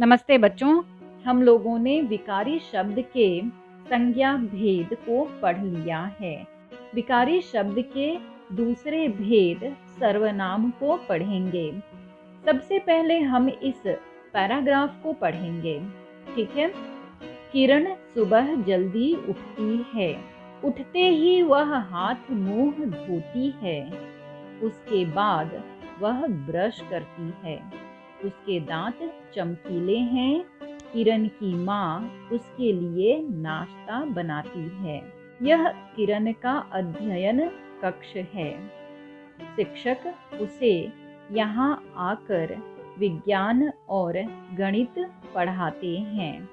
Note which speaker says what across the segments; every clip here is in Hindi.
Speaker 1: नमस्ते बच्चों। हम लोगों ने विकारी शब्द के संज्ञा भेद को पढ़ लिया है। विकारी शब्द के दूसरे भेद सर्वनाम को पढ़ेंगे। सबसे पहले हम इस पैराग्राफ को पढ़ेंगे, ठीक है। किरण सुबह जल्दी उठती है। उठते ही वह हाथ मुंह धोती है। उसके बाद वह ब्रश करती है। उसके दांत चमकीले हैं। किरण की माँ उसके लिए नाश्ता बनाती है। यह किरण का अध्ययन कक्ष है। शिक्षक उसे यहाँ आकर विज्ञान और गणित पढ़ाते हैं।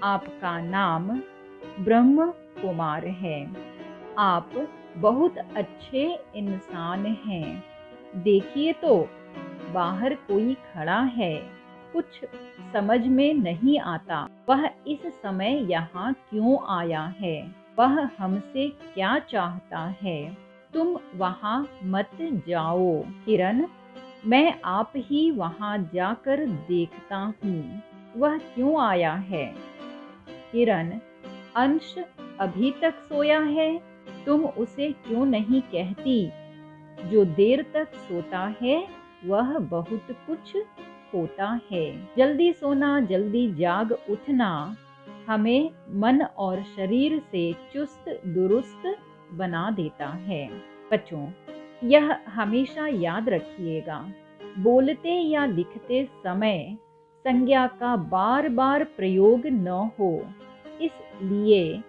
Speaker 1: आपका नाम ब्रह्म कुमार है। आप बहुत अच्छे इंसान हैं। देखिए तो बाहर कोई खड़ा है। कुछ समझ में नहीं आता वह इस समय यहाँ क्यों आया है। वह हमसे क्या चाहता है। तुम वहाँ मत जाओ किरण, मैं आप ही वहाँ जाकर देखता हूँ वह क्यों आया है। किरण, अंश अभी तक सोया है। तुम उसे क्यों नहीं कहती। जो देर तक सोता है वह बहुत कुछ होता है। जल्दी सोना, जल्दी जाग उठना हमें मन और शरीर से चुस्त दुरुस्त बना देता है। बच्चों, यह हमेशा याद रखिएगा, बोलते या लिखते समय संज्ञा का बार बार प्रयोग न हो, इसलिए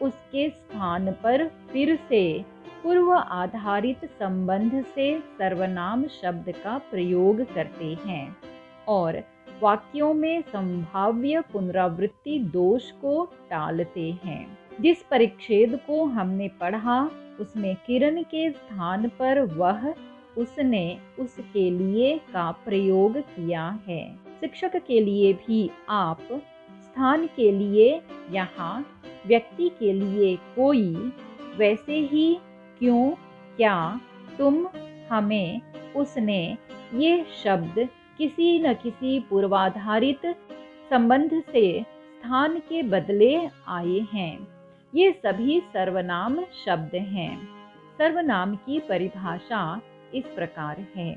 Speaker 1: उसके स्थान पर फिर से पूर्व आधारित संबंध से सर्वनाम शब्द का प्रयोग करते हैं और वाक्यों में संभाव्य पुनरावृत्ति दोष को टालते हैं। जिस परिच्छेद को हमने पढ़ा उसमें किरण के स्थान पर वह, उसने, उसके लिए का प्रयोग किया है। शिक्षक के लिए भी आप, स्थान के लिए यहाँ, व्यक्ति के लिए कोई, वैसे ही, क्यों, क्या, तुम, हमें, उसने, ये शब्द किसी न किसी पूर्वाधारित संबंध से स्थान के बदले आए हैं। ये सभी सर्वनाम शब्द हैं। सर्वनाम की परिभाषा इस प्रकार है।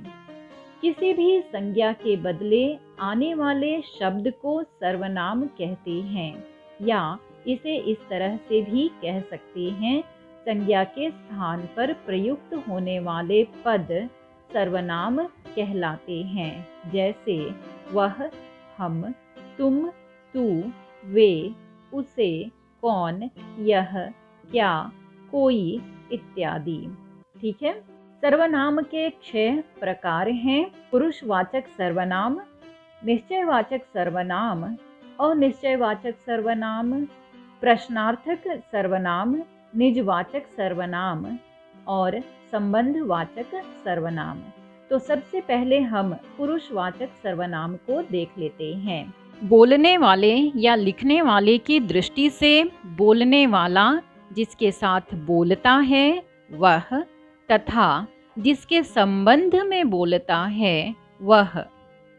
Speaker 1: किसी भी संज्ञा के बदले आने वाले शब्द को सर्वनाम कहते हैं, या इसे इस तरह से भी कह सकते हैं, संज्ञा के स्थान पर प्रयुक्त होने वाले पद सर्वनाम कहलाते हैं। जैसे वह, हम, तुम, तू, वे, उसे, कौन, यह, क्या, कोई इत्यादि। ठीक है। सर्वनाम के 6 प्रकार हैं। पुरुषवाचक सर्वनाम, निश्चयवाचक सर्वनाम, अनिश्चयवाचक सर्वनाम, प्रश्नार्थक सर्वनाम, निजवाचक सर्वनाम और संबंधवाचक सर्वनाम। तो सबसे पहले हम पुरुषवाचक सर्वनाम को देख लेते हैं। बोलने वाले या लिखने वाले की दृष्टि से बोलने वाला जिसके साथ बोलता है वह, तथा जिसके संबंध में बोलता है वह।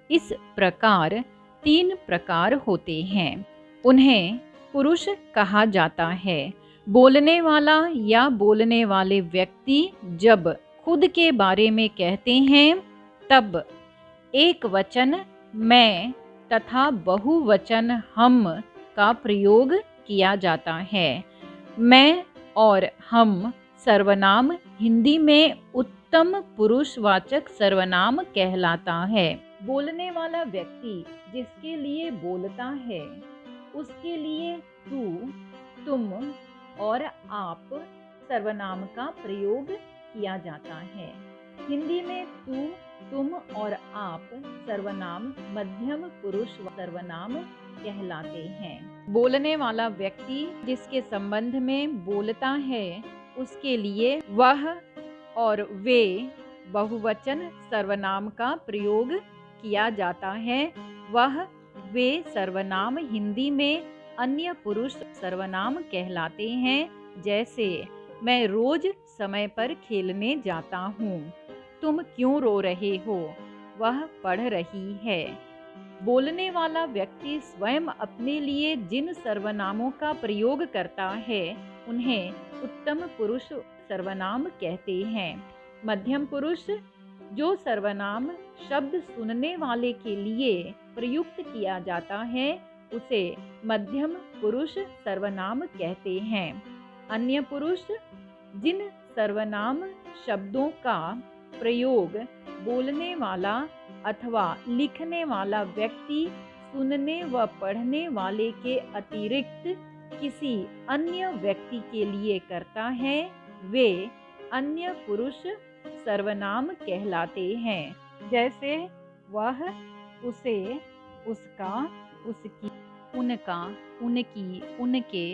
Speaker 1: इस प्रकार 3 प्रकार होते हैं। उन्हें पुरुष कहा जाता है। बोलने वाला या बोलने वाले व्यक्ति जब खुद के बारे में कहते हैं तब एक वचन मैं तथा बहुवचन हम का प्रयोग किया जाता है। मैं और हम सर्वनाम हिंदी में उत्तम पुरुषवाचक सर्वनाम कहलाता है। बोलने वाला व्यक्ति जिसके लिए बोलता है उसके लिए तू, तुम और आप सर्वनाम का प्रयोग किया जाता है। हिंदी में तू, तुम और आप सर्वनाम मध्यम पुरुष सर्वनाम कहलाते हैं। बोलने वाला व्यक्ति जिसके संबंध में बोलता है उसके लिए वह और वे बहुवचन सर्वनाम का प्रयोग किया जाता है। वह, वे सर्वनाम हिंदी में अन्य पुरुष सर्वनाम कहलाते हैं। जैसे मैं रोज समय पर खेलने जाता हूँ। तुम क्यों रो रहे हो। वह पढ़ रही है। बोलने वाला व्यक्ति स्वयं अपने लिए जिन सर्वनामों का प्रयोग करता है उन्हें उत्तम पुरुष सर्वनाम कहते हैं। मध्यम पुरुष, जो सर्वनाम शब्द सुनने वाले के लिए प्रयुक्त किया जाता है उसे मध्यम पुरुष सर्वनाम कहते हैं। अन्य पुरुष, जिन सर्वनाम शब्दों का प्रयोग बोलने वाला अथवा लिखने वाला व्यक्ति सुनने व पढ़ने वाले के अतिरिक्त किसी अन्य व्यक्ति के लिए करता है, वे अन्य पुरुष सर्वनाम कहलाते हैं। जैसे वह, उसे, उसका, उसकी, उनका, उनकी, उनके,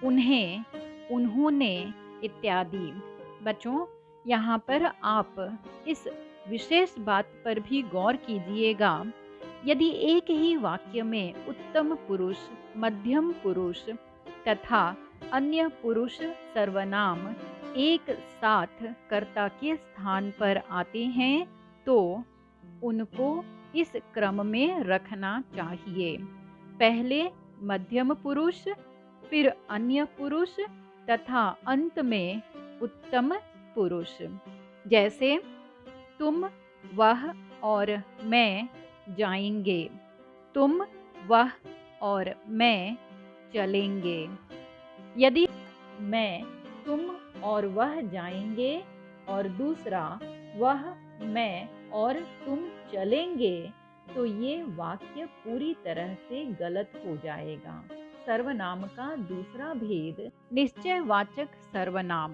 Speaker 1: उन्हें, उन्होंने इत्यादि। बच्चों, यहाँ पर आप इस विशेष बात पर भी गौर कीजिएगा, यदि एक ही वाक्य में उत्तम पुरुष, मध्यम पुरुष तथा अन्य पुरुष सर्वनाम एक साथ कर्ता के स्थान पर आते हैं तो उनको इस क्रम में रखना चाहिए। पहले मध्यम पुरुष, फिर अन्य पुरुष तथा अंत में उत्तम पुरुष। जैसे तुम, वह और मैं जाएंगे, तुम, वह और मैं चलेंगे। यदि मैं, तुम और वह जाएंगे और दूसरा वह, मैं और तुम चलेंगे तो ये वाक्य पूरी तरह से गलत हो जाएगा। सर्वनाम का दूसरा भेद निश्चयवाचक सर्वनाम।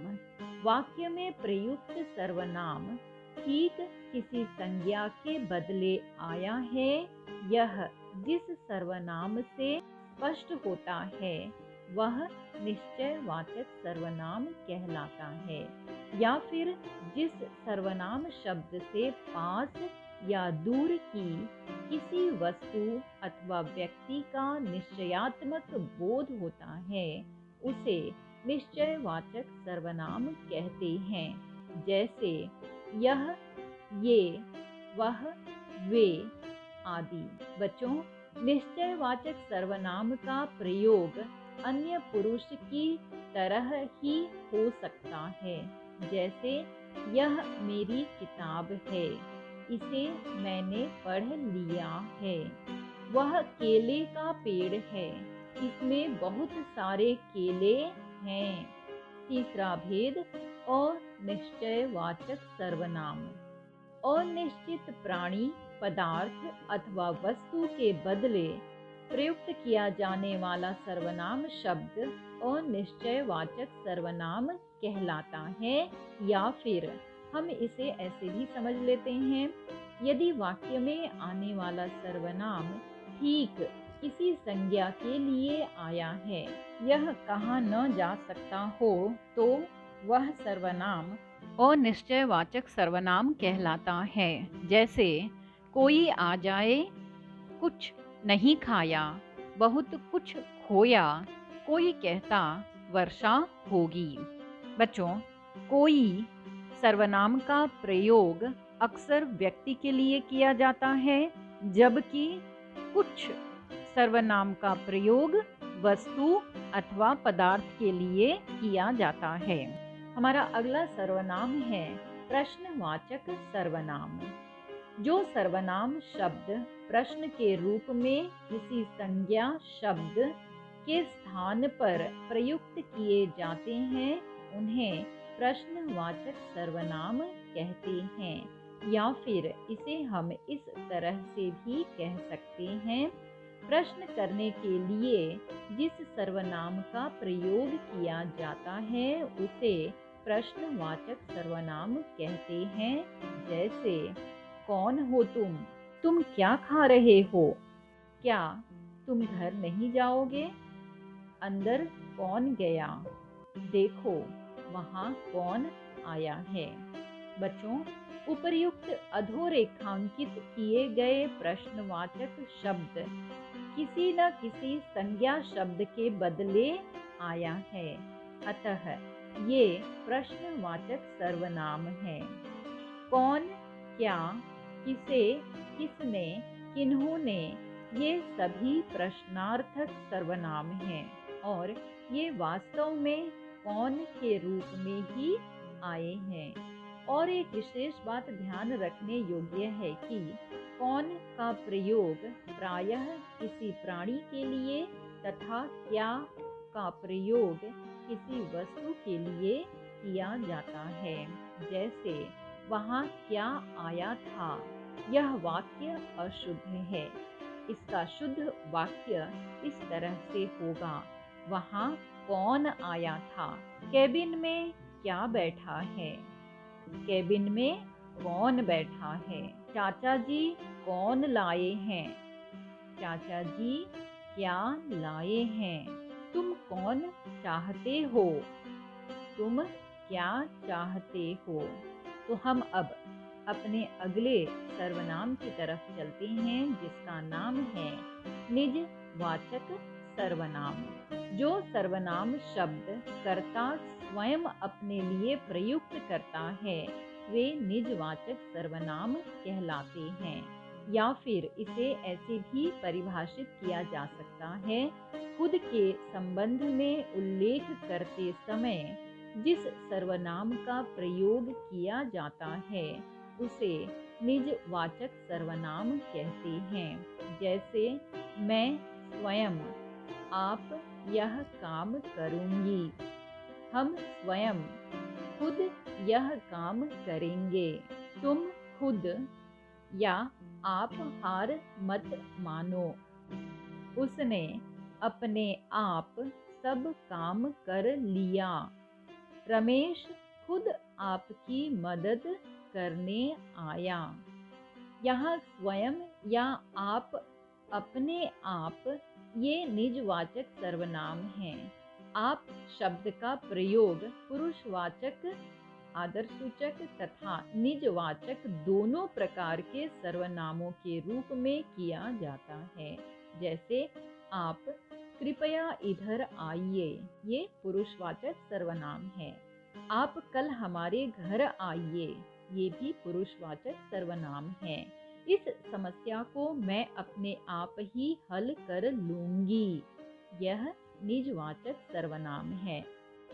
Speaker 1: वाक्य में प्रयुक्त सर्वनाम ठीक किसी संज्ञा के बदले आया है, यह जिस सर्वनाम से स्पष्ट होता है वह निश्चयवाचक सर्वनाम कहलाता है। या फिर जिस सर्वनाम शब्द से पास या दूर की किसी वस्तु अथवा व्यक्ति का निश्चयात्मक बोध होता है उसे निश्चयवाचक सर्वनाम कहते हैं। जैसे यह, ये, वह, वे आदि। बच्चों, निश्चयवाचक सर्वनाम का प्रयोग अन्य पुरुष की तरह ही हो सकता है। जैसे यह मेरी किताब है, इसे मैंने पढ़ लिया है। वह केले का पेड़ है, इसमें बहुत सारे केले हैं। तीसरा भेद अनिश्चयवाचक सर्वनाम। अनिश्चित प्राणी, पदार्थ अथवा वस्तु के बदले प्रयुक्त किया जाने वाला सर्वनाम शब्द अनिश्चयवाचक सर्वनाम कहलाता है। या फिर हम इसे ऐसे भी समझ लेते हैं, यदि वाक्य में आने वाला सर्वनाम ठीक किसी संज्ञा के लिए आया है, यह कहा न जा सकता हो तो वह सर्वनाम अनिश्चयवाचक सर्वनाम कहलाता है। जैसे कोई आ जाए, कुछ नहीं खाया, बहुत कुछ खोया, कोई कहता वर्षा होगी। बच्चों, कोई सर्वनाम का प्रयोग अक्सर व्यक्ति के लिए किया जाता है, जबकि कुछ सर्वनाम का प्रयोग वस्तु अथवा पदार्थ के लिए किया जाता है। हमारा अगला सर्वनाम है प्रश्नवाचक सर्वनाम। जो सर्वनाम शब्द प्रश्न के रूप में किसी संज्ञा शब्द के स्थान पर प्रयुक्त किए जाते हैं उन्हें प्रश्नवाचक सर्वनाम कहते हैं। या फिर इसे हम इस तरह से भी कह सकते हैं, प्रश्न करने के लिए जिस सर्वनाम का प्रयोग किया जाता है उसे प्रश्नवाचक सर्वनाम कहते हैं। जैसे कौन हो तुम? तुम क्या खा रहे हो? क्या तुम घर नहीं जाओगे? अंदर कौन गया? देखो वहाँ कौन आया है? बच्चों, उपर्युक्त अधोरेखांकित किए गए प्रश्नवाचक शब्द किसी न किसी संज्ञा शब्द के बदले आया है, अतः ये प्रश्नवाचक सर्वनाम है। कौन, क्या, किसे, किसने, किन्होंने, ये सभी प्रश्नार्थक सर्वनाम हैं और ये वास्तव में कौन के रूप में ही आए हैं। और एक विशेष बात ध्यान रखने योग्य है कि कौन का प्रयोग प्रायः किसी प्राणी के लिए तथा क्या का प्रयोग किसी वस्तु के लिए किया जाता है। जैसे वहाँ क्या आया था, यह वाक्य अशुद्ध है। इसका शुद्ध वाक्य इस तरह से होगा, वहाँ कौन आया था। केबिन में क्या बैठा है, केबिन में कौन बैठा है। चाचा जी कौन लाए हैं, चाचा जी क्या लाए हैं। तुम कौन चाहते हो, तुम क्या चाहते हो। तो हम अब अपने अगले सर्वनाम की तरफ चलते हैं, जिसका नाम है निजवाचक सर्वनाम। जो सर्वनाम शब्द कर्ता स्वयं अपने लिए प्रयुक्त करता है वे निजवाचक सर्वनाम कहलाते हैं। या फिर इसे ऐसे भी परिभाषित किया जा सकता है, खुद के संबंध में उल्लेख करते समय जिस सर्वनाम का प्रयोग किया जाता है उसे निजवाचक सर्वनाम कहते हैं। जैसे मैं स्वयं, आप यह काम करूंगी, हम स्वयं खुद यह काम करेंगे, तुम खुद या आप हार मत मानो, उसने अपने आप सब काम कर लिया, रमेश खुद आपकी मदद करने आया। यहाँ स्वयं या आप, अपने आप ये निजवाचक सर्वनाम हैं। आप शब्द का प्रयोग पुरुषवाचक, आदर्शसूचक तथा निजवाचक दोनों प्रकार के सर्वनामों के रूप में किया जाता है। जैसे आप कृपया इधर आइए, ये पुरुषवाचक सर्वनाम है। आप कल हमारे घर आइए, ये भी पुरुषवाचक सर्वनाम है। इस समस्या को मैं अपने आप ही हल कर लूंगी, यह निजवाचक सर्वनाम है।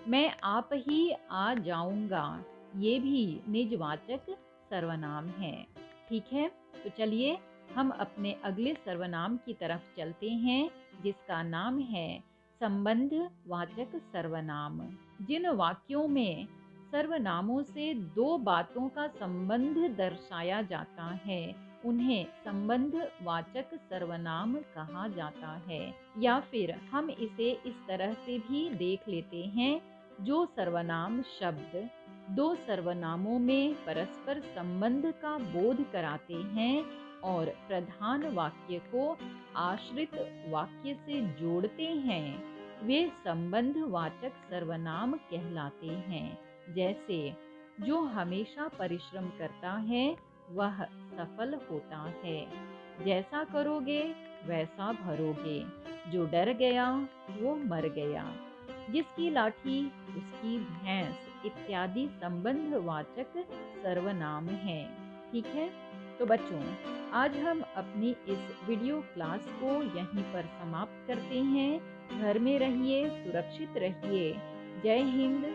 Speaker 1: मैं आप ही आ जाऊंगा, ये भी निजवाचक सर्वनाम है। ठीक है, तो चलिए हम अपने अगले सर्वनाम की तरफ चलते हैं, जिसका नाम है संबंधवाचक सर्वनाम। जिन वाक्यों में सर्वनामों से दो बातों का संबंध दर्शाया जाता है उन्हें संबंधवाचक सर्वनाम कहा जाता है। या फिर हम इसे इस तरह से भी देख लेते हैं, जो सर्वनाम शब्द दो सर्वनामों में परस्पर संबंध का बोध कराते हैं और प्रधान वाक्य को आश्रित वाक्य से जोड़ते हैं, वे संबंधवाचक सर्वनाम कहलाते हैं। जैसे जो हमेशा परिश्रम करता है वह सफल होता है, जैसा करोगे वैसा भरोगे, जो डर गया वो मर गया, जिसकी लाठी उसकी भैंस इत्यादि संबंधवाचक सर्वनाम हैं। ठीक है, तो बच्चों आज हम अपनी इस वीडियो क्लास को यहीं पर समाप्त करते हैं। घर में रहिए, सुरक्षित रहिए। जय हिंद,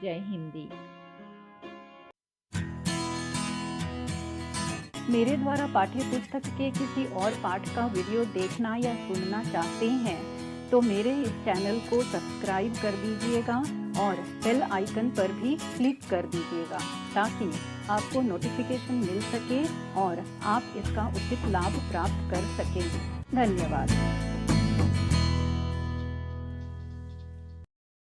Speaker 1: जय हिंदी।
Speaker 2: मेरे द्वारा पाठ्य पुस्तक के किसी और पाठ का वीडियो देखना या सुनना चाहते हैं तो मेरे इस चैनल को सब्सक्राइब कर दीजिएगा और बेल आइकन पर भी क्लिक कर दीजिएगा ताकि आपको नोटिफिकेशन मिल सके और आप इसका उचित लाभ प्राप्त कर सकें। धन्यवाद।